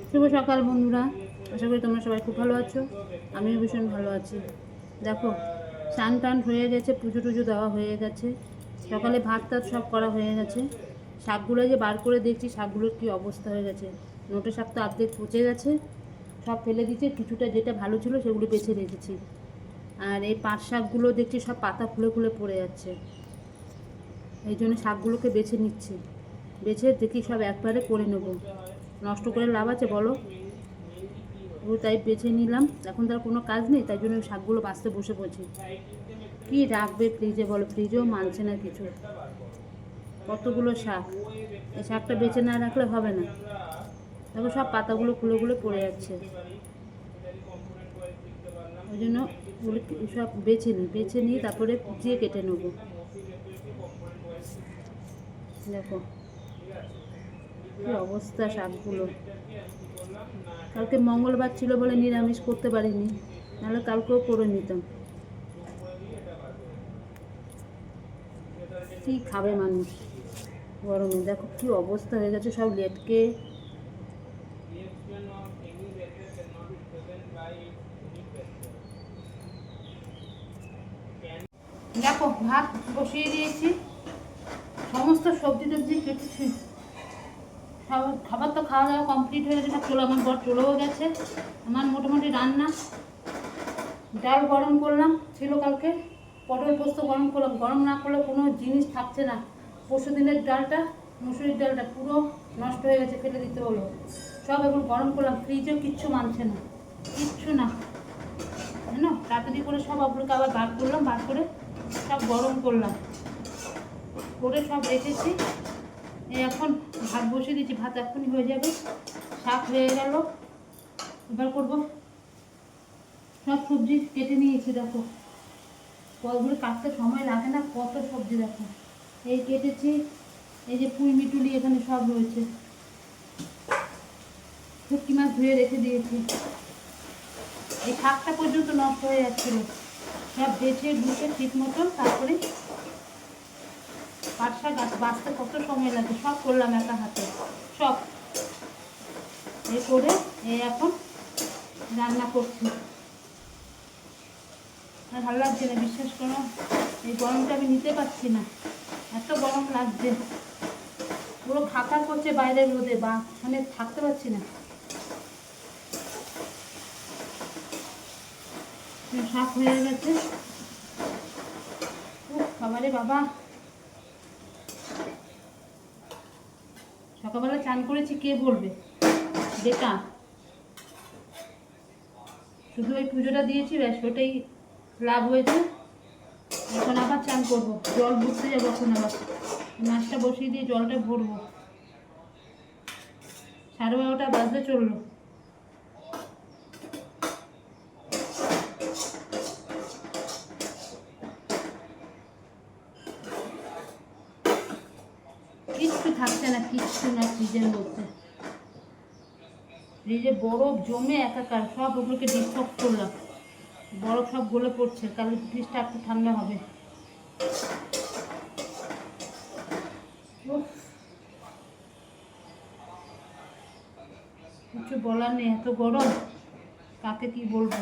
শুভ সকাল বন্ধুরা, আশা করি তোমরা সবাই খুব ভালো আছো। আমিও ভীষণ ভালো আছি। দেখো, স্নান টান হয়ে গেছে, পুজো টুজো দেওয়া হয়ে গেছে, সকালে ভাত টাত সব করা হয়ে গেছে। শাকগুলো যে বার করে দেখছি, শাকগুলোর কী অবস্থা হয়ে গেছে। নোটে শাক তো অর্ধেক পচে গেছে, সব ফেলে দিচ্ছে। কিছুটা যেটা ভালো ছিল সেগুলো বেছে রেখেছি। আর এই পাট শাকগুলো দেখছি সব পাতা খুলে খুলে পড়ে যাচ্ছে, এই জন্য শাকগুলোকে বেছে নিচ্ছি। বেছে দেখি সব একবারে করে নেব, নষ্ট করে লাভ আছে বলো। তাই বেছে নিলাম, এখন তার কোনো কাজ নেই, তাই জন্য শাকগুলো বাঁচতে বসে পড়ছি। কি রাখবে ফ্রিজে বলো, ফ্রিজেও মানছে না কিছু। কতগুলো শাক, এই শাকটা বেছে না রাখলে হবে না। দেখো সব পাতাগুলো খুলে খুলে পড়ে যাচ্ছে, ওই জন্য সব বেছে নিয়ে তারপরে কুচিয়ে কেটে নেবো। দেখো কি অবস্থা শাকগুলো। কালকে মঙ্গলবার ছিল বলে নিরামিষ করতে পারিনি, নাহলে কালকেও করে নিতাম। কি খাবে মানুষ গরমে? দেখো কি অবস্থা হয়ে গেছে, সব লেটকে। দেখো ভাত বসিয়ে দিয়েছি, সমস্ত সবজি টবজি কেটেছি। খাবার তো খাওয়া দাওয়া কমপ্লিট হয়ে গেছে, সব আমার বর চলেও গেছে। আমার মোটামুটি রান্না, ডাল গরম করলাম, ছিল কালকে পটল পোস্ত গরম করলাম। গরম না করলে কোনো জিনিস থাকছে না। পরশু দিনের ডালটা, মুসুরির ডালটা পুরো নষ্ট হয়ে গেছে, ফেলে দিতে হলো। সব এখন গরম করলাম, ফ্রিজেও কিচ্ছু মানছে না, কিচ্ছু না জানো। তাড়াতাড়ি করে সব ওগুলোকে আবার বার করলাম, বার করে সব গরম করলাম, করে সব রেখেছি। এখন ভাত বসিয়ে দিচ্ছি, ভাত এখনই হয়ে যাবে। শাক হয়ে গেল, এবার করবো। সব সবজি কেটে নিয়েছি, দেখো কতগুলো কাটতে সময় লাগে না, কত সবজি দেখো। এই কেটেছি, এই যে পুঁই মিটুলি এখানে সব রয়েছে। শুটকি মাছ ধুয়ে রেখে দিয়েছি। এই শাকটা পর্যন্ত নষ্ট হয়ে যাচ্ছিল, সব বেছে বুঝে ঠিক মতন। তারপরে পাট শাক বাঁচতে কত সময় লাগে, সব করলাম একা হাতে, সব এ করে এখন রান্না করছি। আর ভালো লাগছে না, বিশ্বাস করো, এই গরমটা আমি নিতে পারছি না, এত গরম লাগছে। পুরো ফাঁকা করছে বাইরের রোদে, বা মানে থাকতে পারছি না। শাক হয়ে গেছে, বাবারে বাবা। সকালবেলা চান করেছি, কে বলবে বেকার। শুধু ওই পুজোটা দিয়েছি, ব্যাস ওটাই লাভ হয়েছে। এখন আবার চান করবো, জল ভরতে যাবো। এখন আবার মাছটা বসিয়ে দিয়ে জলটা ভরবো। 12:30 বাজতে চললো। কিচ্ছু থাকছে না, কিচ্ছু না ফ্রিজের মধ্যে। ফ্রিজে বরফ জমে একাকার, সব ওগুলোকে ডিস্টার্ব করলাম, বরফ সব গলে পড়ছে। কাল ফ্রিজটা একটু ঠান্ডা হবে। কিছু বলার নেই, এত গরম, কাকে কি বলবো।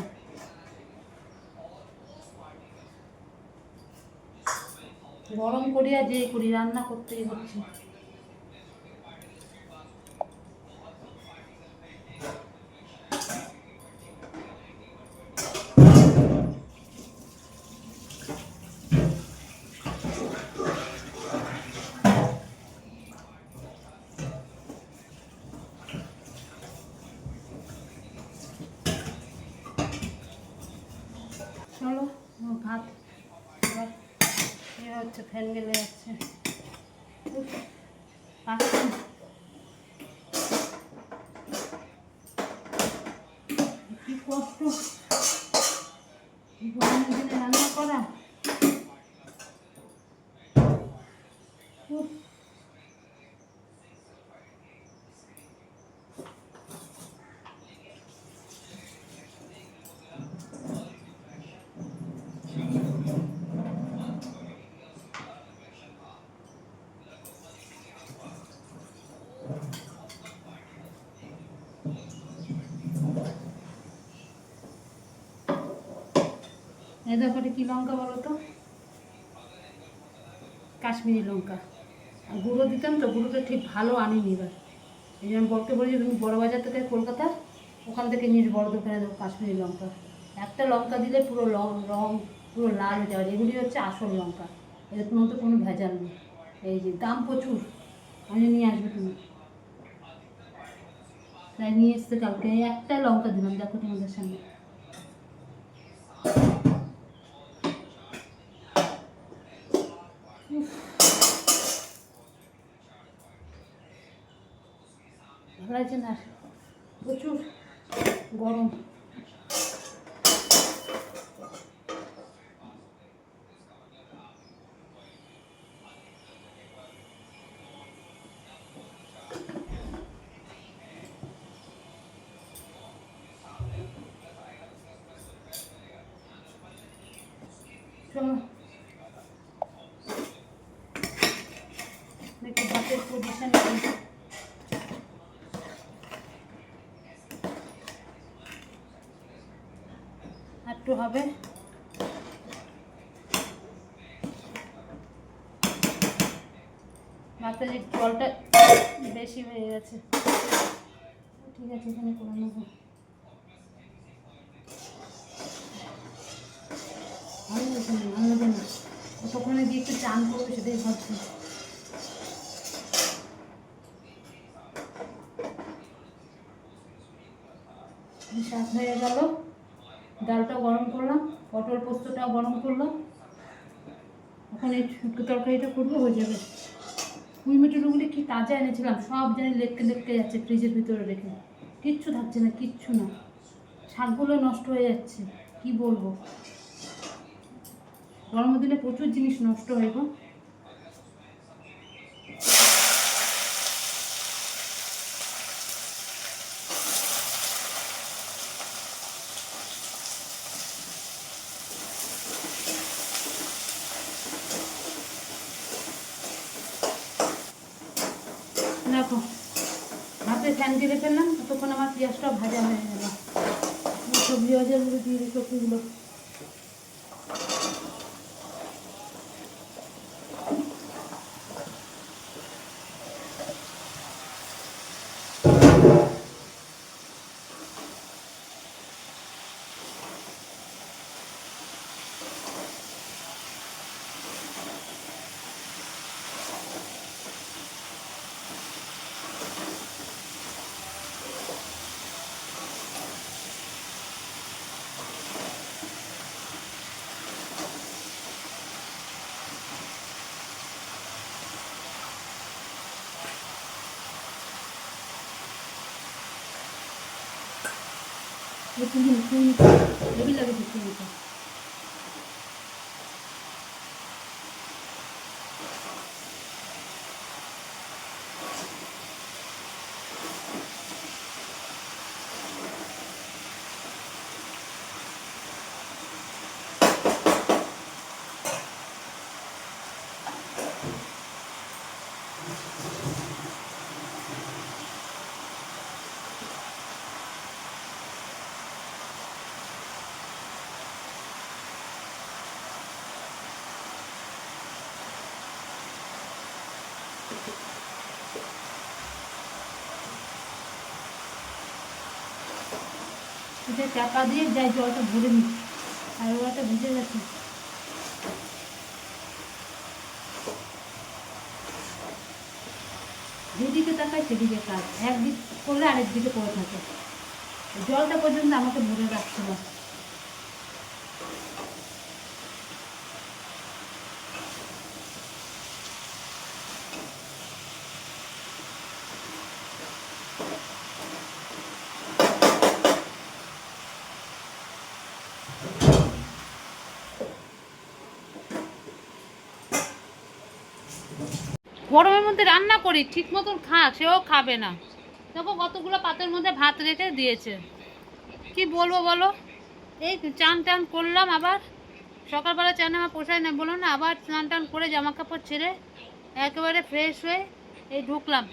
গরম করি আর যেই করি, রান্না করতেই হচ্ছে। চলো ভাত এবার হচ্ছে, ফ্যান গেলে যাচ্ছে। কি কষ্ট গরমের দিনে রান্না করা। এই দেখো এটা কী লঙ্কা বলো তো, কাশ্মীরি লঙ্কা। আর গুঁড়ো দিতাম তো, গুঁড়োটা ঠিক ভালো আনিনি এবার। এই জন্য বরকে বলি তুমি বড় বাজার থেকে কলকাতা ওখান থেকে নিয়ে বড় দোকানে দেবো কাশ্মীরি লঙ্কা। একটা লঙ্কা দিলে পুরো রং পুরো লাল হয়ে যাবে। এগুলি হচ্ছে আসল লঙ্কা, এর মধ্যে কোনো ভেজাল নেই। এই যে দাম প্রচুর, আমি নিয়ে আসবে তুমি। তাই নিয়ে এসতে কালকে একটা লঙ্কা দিলাম, দেখো তোমাদের সামনে। ভালো লাগছে না, প্রচুর গরম। চলো দেখি ভাতের পজিশন একটু হবে। ভাতের জলটা বেশি হয়ে গেছে, ঠিক আছে এখানে করে নেবো। ভালো লাগছে না, ভালো লাগে না, ততক্ষণে দিয়ে একটু চান করবো সেটাই ভাবছি। শাক হয়ে গেল, ডালটাও গরম করলাম, পটল পোস্তটাও গরম করলাম, এখন এই শুক্তো তরকারিটা করবো, হয়ে যাবে। মিটুগুলি কি তাজা এনেছিলাম, সব জানি লেটকে লেটকে যাচ্ছে ফ্রিজের ভিতরে রেখে, কিচ্ছু থাকছে না, কিচ্ছু না। শাকগুলো নষ্ট হয়ে যাচ্ছে, কি বলবো। গরমের দিনে প্রচুর জিনিস নষ্ট হয় গো। দেখো হাতে ফ্যান দিয়ে ফেললাম, ততক্ষণ আমার পেঁয়াজটাও ভাজা হয়ে গেল। সবজি ভাজাগুলো দিয়ে দিই, সবজিগুলো হেভি লাগে দেখতে। এটা চাপা দিয়ে যাই, জলটা ভরে নিই, আর ওটা ভিজে গেছে। যেদিকে তাকায় সেদিকে কাজ, একদিক করলে আরেক দিকে পড়ে থাকে। জলটা পর্যন্ত আমাকে ভরে রাখতে হবে। গরমের মধ্যে রান্না করি, ঠিক মতন খাক, সেও খাবে না। দেখো কতগুলো পাতের মধ্যে ভাত রেখে দিয়েছে, কি বলবো বলো। এই চান টান করলাম, আবার সকালবেলা চান আমার পোষায় না, বলো না, আবার স্নান টান করে জামা কাপড় ছেড়ে একেবারে ফ্রেশ হয়ে এই ঢুকলাম,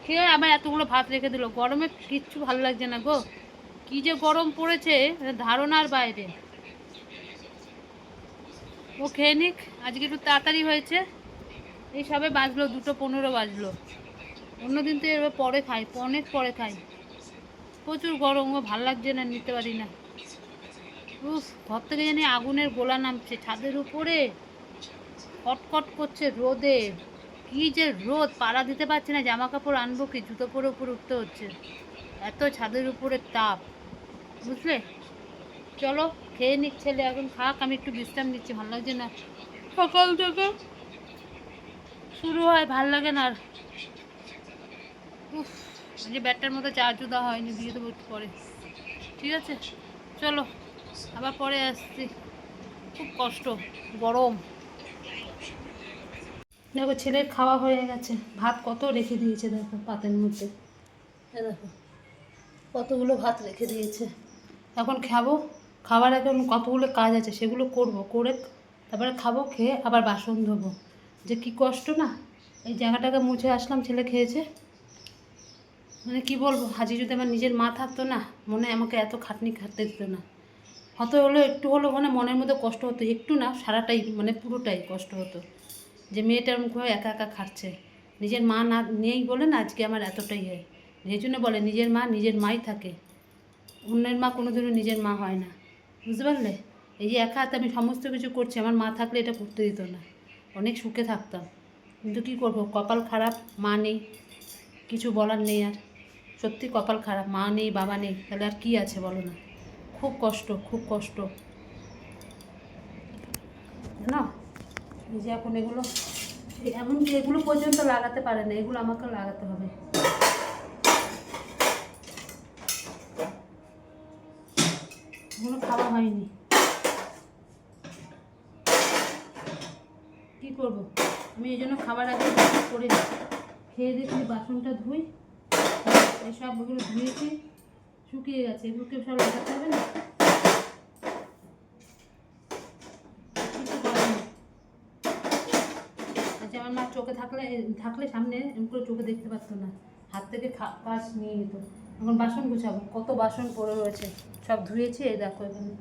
খেয়ে আবার এতগুলো ভাত রেখে দিল। গরমে কিচ্ছু ভালো লাগছে না গো। কি যে গরম পড়েছে ধারণার বাইরে। ও খেয়ে নিক, আজকে একটু তাড়াতাড়ি হয়েছে। এই সবে বাজলো 2:15 বাজলো। অন্যদিন তো এবার পরে খাই, অনেক পরে খাই। প্রচুর গরম, ও ভাল লাগছে না, নিতে পারি না। উফ, ঘর থেকে জানি আগুনের গোলা নামছে ছাদের উপরে, কটকট করছে রোদে। কি যে রোদ, পাড়া দিতে পারছি না, জামা কাপড় আনবো কি, জুতো পরে উপরে উঠতে হচ্ছে, এত ছাদের উপরে তাপ, বুঝলে। চলো খেয়ে নিক, ছেলে এখন খাক, আমি একটু বিশ্রাম নিচ্ছি, ভালো লাগছে না। সকাল থেকে শুরু হয়, ভাল লাগে না আর। উফ, যে ব্যাটটার মধ্যে চার্জও দেওয়া হয়নি, দিয়ে দেবো একটু পরে। ঠিক আছে, চলো আবার পরে আসছি। খুব কষ্ট, গরম। দেখো ছেলের খাওয়া হয়ে গেছে, ভাত কত রেখে দিয়েছে দেখো পাতের মধ্যে, দেখো কতগুলো ভাত রেখে দিয়েছে। এখন খাবো, খাবার এখন কতগুলো কাজ আছে সেগুলো করব, করে তারপরে খাবো, খেয়ে আবার বাসন ধোবো। যে কি কষ্ট না, এই জায়গাটাকে মুছে আসলাম, ছেলে খেয়েছে। মানে কি বলবো, হাজি যদি আমার নিজের মা থাকতো না, মনে আমাকে এত খাটনি খাটতে দিত না। হয়তো হলো একটু হলো, মানে মনের মধ্যে কষ্ট হতো, একটু না সারাটাই, মানে পুরোটাই কষ্ট হতো, যে মেয়েটার মুখে একা একা খাচ্ছে। নিজের মা না নেই বলে না আজকে আমার এতটাই হয়। সেই জন্য বলে নিজের মা নিজের মাই থাকে, অন্যের মা কোনোদিনও নিজের মা হয় না, বুঝতে পারলে। এই যে একা হাতে আমি সমস্ত কিছু করছি, আমার মা থাকলে এটা করতে দিত না, অনেক সুখে থাকতাম। কিন্তু কী করবো, কপাল খারাপ, মা নেই, কিছু বলার নেই আর। সত্যি কপাল খারাপ, মা নেই বাবা নেই, তাহলে আর কী আছে বলো না। খুব কষ্ট, খুব কষ্ট না। এই যে এখন এগুলো, এমনকি এগুলো পর্যন্ত লাগাতে পারে না, এগুলো আমাকে লাগাতে হবে। এগুলো খাওয়া হয়নি, কি করব। আমি এই জন্য খাবার আগে করে খেয়ে দেখি, বাসনটা ধুই। এই সবগুলো ধুয়েছি, শুকিয়ে গেছে, এগুলোকে সব লাগাতে হবে না। আচ্ছা, আমার মা চোখে থাকলে সামনে এমন করে চোখে দেখতে পারতো না, হাত থেকে কাজ নিয়ে নিত। এখন বাসন গুছাবো, কত বাসন পড়ে রয়েছে, সব ধুয়েছি। এই দেখো এখানে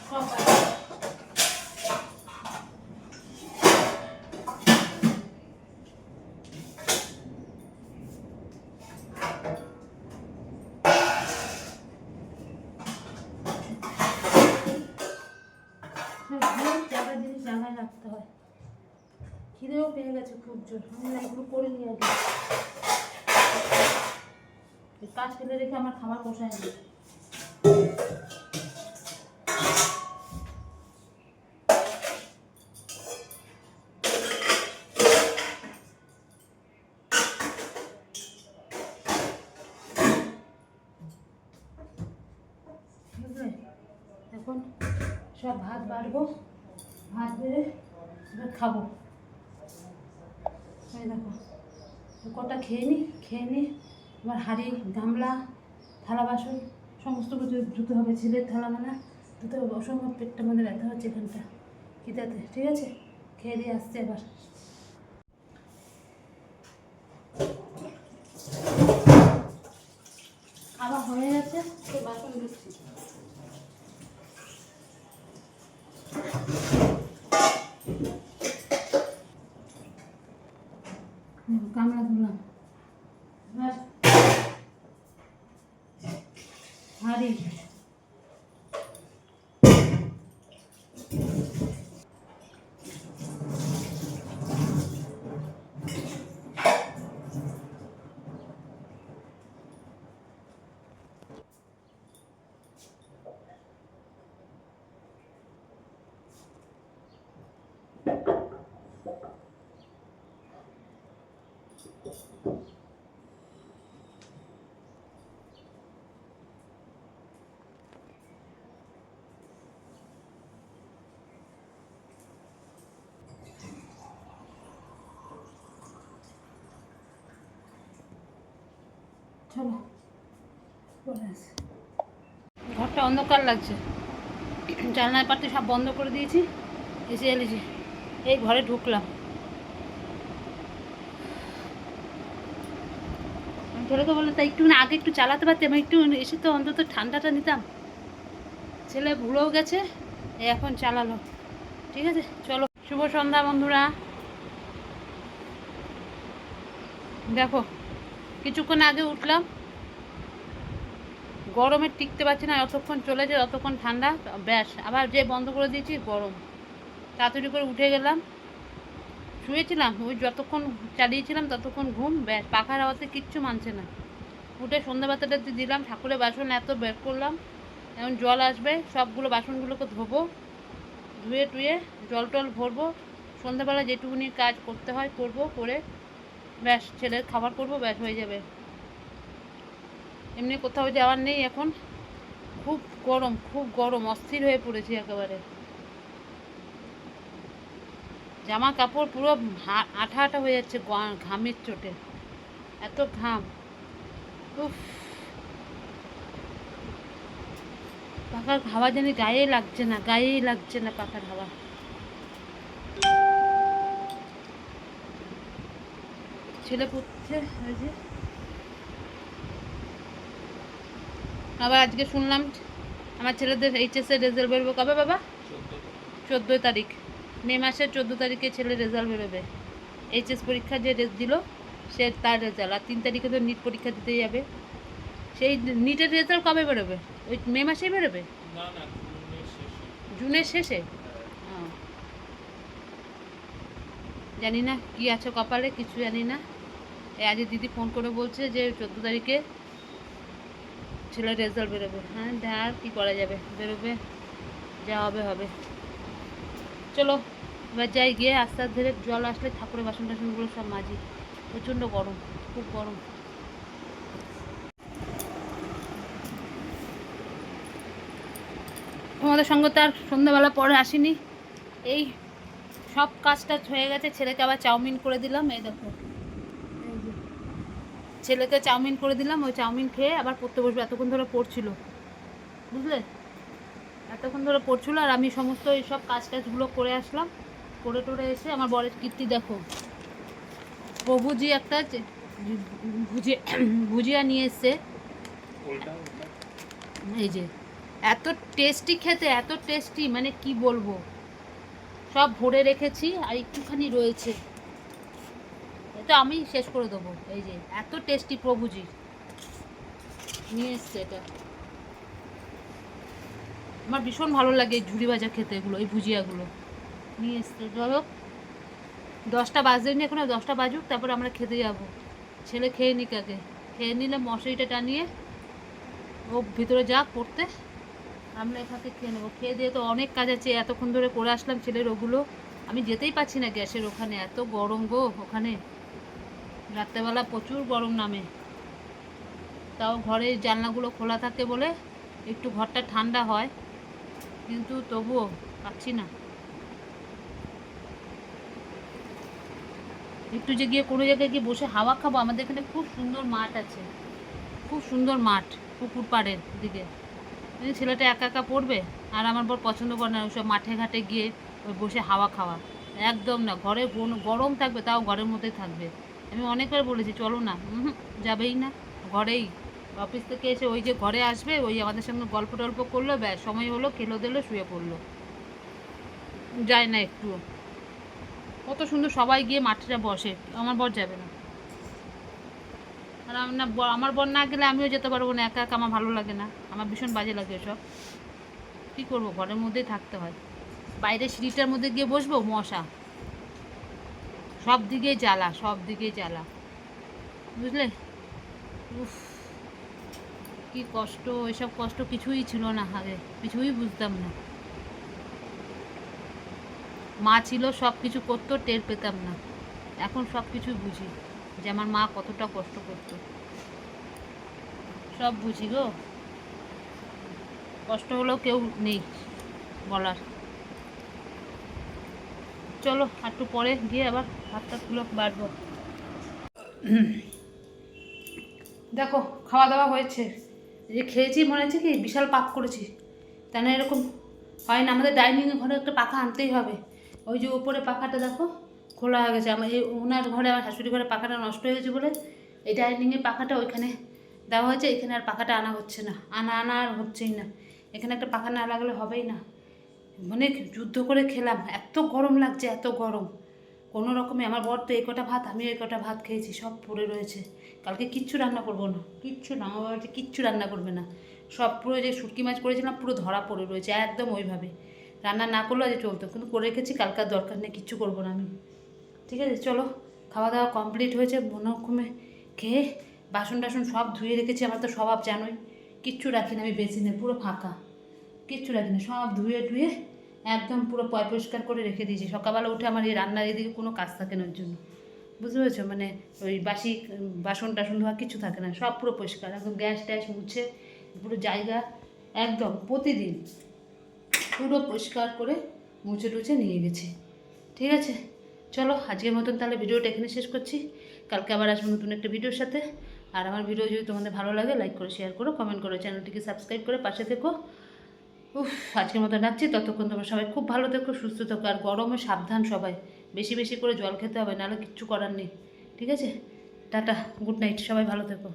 সব জায়গায় জিনিস জায়গায় রাখতে হয়। খিদেও পেয়ে গেছে খুব জোর, আমি না এগুলো করে নিয়ে আগে কাজ ফেলে রেখে আমার খাবার বসায় না। বুঝলে, এখন সব ভাত বাড়বো, ভাত বেড়ে এবার খাবো। এই দেখো কটা খেয়ে নিই, এবার হাঁড়ি গামলা থালা বাসন সমস্ত কিছু ধুতে হবে, ছেলের থালা মানে ধুতে হবে। অসম্ভব পেটটা মধ্যে ব্যথা হচ্ছে এখানটা খিদাতে। ঠিক আছে, খেয়ে দিয়ে আসছে এবার। খাওয়া হয়ে গেছে, তো বাসন ধুচ্ছি। গামলা ধুলাম, এবার হাঁড়ি চলো পরে আসি। ঘরটা অন্ধকার লাগছে, জানলার পাটে সব বন্ধ করে দিয়েছি, এসে এলেছি, এই ঘরে ঢুকলাম। ছেলেকে বললো তাই একটু না আগে একটু চালাতে পারতাম, একটু এসে তো অন্তত ঠান্ডাটা নিতাম। ছেলে ভুলেও গেছে, এখন চালালো। ঠিক আছে, চলো। শুভ সন্ধ্যা বন্ধুরা। দেখো কিছুক্ষণ আগে উঠলাম, গরমে টিকতে পারছি না, যতক্ষণ চলে যায় ততক্ষণ ঠান্ডা, ব্যাস আবার যে বন্ধ করে দিয়েছি গরম। তাড়াতাড়ি করে উঠে গেলাম, শুয়েছিলাম, ওই যতক্ষণ চালিয়েছিলাম ততক্ষণ ঘুম, ব্যাস পাখার হাওয়াতে কিচ্ছু মানছে না। উঠে সন্ধ্যা বাতাটা দিলাম, ঠাকুরের বাসন এত বের করলাম, এখন জল আসবে, সবগুলো বাসনগুলোকে ধোবো, ধুয়ে টুয়ে জল টল ভরবো, সন্ধ্যাবেলা যেটুকুনি কাজ করতে হয় করবো, করে ব্যাস ছেলের খাবার করবো, ব্যাস হয়ে যাবে। এমনি কোথাও যাওয়ার নেই এখন, খুব গরম, খুব গরম, অস্থির হয়ে পড়েছি একেবারে। জামা কাপড় পুরো আঠা আঠা হয়ে যাচ্ছে ঘামের চোটে, এত ঘাম। উফ, পাখার হাওয়া জানি গায়ে লাগছে না, গায়েই লাগছে না পাখার হাওয়া। ছেলে পড়ছে ওই যে। আবার আজকে শুনলাম আমার ছেলেদের এইচএসের রেজাল্ট বেরোবে কবে বাবা? 14 তারিখ, মে মাসের 14 তারিখে ছেলের রেজাল্ট বেরোবে। এইচএস পরীক্ষা যে দিল সে তার রেজাল্ট, আর 3 তারিখে তো নিট পরীক্ষা দিতে যাবে। সেই নিটের রেজাল্ট কবে বেরোবে? ওই মে মাসেই বেরোবে? জুনের শেষে। জানি না কি আছে কপালে, কিছু জানি না। আজ দিদি ফোন করে বলছে যে 14 তারিখে ছেলের রেজাল্ট বেরোবে। হ্যাঁ, আর কী করা যাবে, বেরোবে, যা হবে হবে। চলো এবার যাই, গিয়ে আস্তে আস্তে ধীরে জল আসলে ঠাকুরের বাসন টাসনগুলো সব মাজি, প্রচণ্ড গরম, খুব গরম। তোমাদের সঙ্গে তো আর সন্ধ্যাবেলা পরে আসিনি, এই সব কাজটা হয়ে গেছে। ছেলেকে আবার চাউমিন করে দিলাম, এই দেখো ছেলেকে চাউমিন করে দিলাম, ওই চাউমিন খেয়ে আবার পড়তে বসবে। এতক্ষণ ধরে পড়ছিল, বুঝলে, এতক্ষণ ধরে পড়ছিল, আর আমি সমস্ত এই সব কাজ টাজগুলো করে আসলাম, করে টোরে এসে আমার বরের কীর্তি দেখো, প্রভুজি একটা ভুজিয়া নিয়ে এসছে, এই যে এত টেস্টি খেতে, এত টেস্টি, মানে কি বলবো, সব ভরে রেখেছি আর একটুখানি রয়েছে, এটা আমি শেষ করে দেবো। এই যে এত টেস্টি প্রভুজি নিয়ে এসছে, এটা আমার ভীষণ ভালো লাগে এই ঝুড়ি ভাজা খেতে, এগুলো এই ভুজিয়াগুলো নিয়ে এসছে। ধরো 10টা বাজেনি এখন, 10টা বাজুক, তারপর আমরা খেতে যাব। ছেলে খেয়ে নিক আগে, খেয়ে নিলে মশারিটা টানিয়ে ও ভিতরে যাক পড়তে, আমরা এখানে খেয়ে নেবো। খেয়ে দিয়ে তো অনেক কাজ আছে, এতক্ষণ ধরে করে আসলাম ছেলের ওগুলো, আমি যেতেই পারছি না গ্যাসের ওখানে, এত গরম গো ওখানে, রাত্রেবেলা প্রচুর গরম নামে। তাও ঘরের জানলাগুলো খোলা থাকে বলে একটু ঘরটা ঠান্ডা হয়, কিন্তু তবুও পাচ্ছি না। একটু যে গিয়ে কোনো জায়গায় গিয়ে বসে হাওয়া খাবো, আমাদের এখানে খুব সুন্দর মাঠ আছে, খুব সুন্দর মাঠ পুকুর পাড়ের দিকে। ছেলেটা একা একা পড়বে, আর আমার বর পছন্দ করে না ওইসব মাঠে ঘাটে গিয়ে ওই বসে হাওয়া খাওয়া, একদম না। ঘরে গরম থাকবে, তাও ঘরের মধ্যেই থাকবে। আমি অনেকবার বলেছি চলো না, যাবেই না, ঘরেই। অফিস থেকে এসে ওই যে ঘরে আসবে, ওই আমাদের সঙ্গে গল্প টল্প করলো, ব্যাস সময় হলো, খেলো দিলো, শুয়ে পড়লো, যায় না একটুও। কত সুন্দর সবাই গিয়ে মাঠটা বসে, আমার বর যাবে না। আর আমার বর না গেলে আমিও যেতে পারবো না, একা একা আমার ভালো লাগে না, আমার ভীষণ বাজে লাগে এসব। কী করবো, ঘরের মধ্যেই থাকতে হয়। বাইরে সিঁড়িটার মধ্যে গিয়ে বসবো, মশা সব দিকেই জ্বালা, সব দিকেই জ্বালা, বুঝলে। উফ, কি কষ্ট, এসব কষ্ট কিছুই ছিল না আগে, কিছুই বুঝতাম না। মা ছিল, সব কিছু করতো, টের পেতাম না, এখন সব কিছু বুঝি যে আমার মা কতটা কষ্ট করতো, সব বুঝি গো। কষ্ট হলেও কেউ নেই বলার। চলো একটু পরে গিয়ে আবার ভাতটাগুলো বাড়বো। দেখো খাওয়া দাওয়া হয়েছে, যে খেয়েছি মনে হচ্ছে কি বিশাল পাপ করেছি, তা না এরকম হয় না। আমাদের ডাইনিং ঘরে একটা পাখা আনতেই হবে, ওই যে উপরে পাখাটা দেখো খোলা হয়ে গেছে, আমার এই ওনার ঘরে, আমার শাশুড়ি ঘরে পাখাটা নষ্ট হয়ে গেছে বলে এই ডাইনিংয়ের পাখাটা ওইখানে দেওয়া হয়েছে, এখানে আর পাখাটা আনা হচ্ছে না, আনা আর হচ্ছেই না। এখানে একটা পাখা না লাগালে হবেই না। মানে যুদ্ধ করে খেলাম, এত গরম লাগছে, এত গরম। কোনো রকমে আমার বর তো এই কটা ভাত, আমি এই কটা ভাত খেয়েছি, সব পড়ে রয়েছে। কালকে কিচ্ছু রান্না করবো না, কিচ্ছু না, আমার বাড়িতে কিচ্ছু রান্না করবে না। সব পুরো যে শুটকি মাছ করেছিলাম পুরো ধরা পড়ে রয়েছে একদম ওইভাবে। রান্না না করলেও যে চলতো, কিন্তু করে রেখেছি, কালকার দরকার নেই, কিচ্ছু করবো না আমি। ঠিক আছে, চলো। খাওয়া দাওয়া কমপ্লিট হয়েছে, মনোক্রমে খেয়ে বাসন টাসন সব ধুয়ে রেখেছি। আমার তো স্বভাব জানোই, কিচ্ছু রাখি না আমি বেসিনে, পুরো ফাঁকা, কিচ্ছু রাখি না, সব ধুয়ে টুয়ে একদম পুরো পরিষ্কার করে রেখে দিয়েছি। সকালবেলা উঠে আমার এই রান্নার এদিকে কোনো কাজ থাকে না ওর জন্য, বুঝতে পেরেছো? মানে ওই বাসি বাসন টাসন ধোয়া কিছু থাকে না, সব পুরো পরিষ্কার একদম, গ্যাস ট্যাস মুছে পুরো জায়গা একদম প্রতিদিন পুরো পরিষ্কার করে মুছে টুছে নিয়ে গেছি। ঠিক আছে, চলো আজকের মতন তাহলে ভিডিওটা এখানে শেষ করছি। কালকে আবার আসবো নতুন একটা ভিডিওর সাথে। আর আমার ভিডিও যদি তোমাদের ভালো লাগে লাইক করো, শেয়ার করো, কমেন্ট করো, চ্যানেলটিকে সাবস্ক্রাইব করে পাশে থেকো। উফ, আজকের মতো রাখছি, ততক্ষণ তোমরা সবাই খুব ভালো থেকো, সুস্থ থেকো, আর গরমে সাবধান সবাই, বেশি বেশি করে জল খেতে হবে, নাহলে কিচ্ছু করার নেই। ঠিক আছে, টাটা, গুড নাইট, সবাই ভালো থেকো।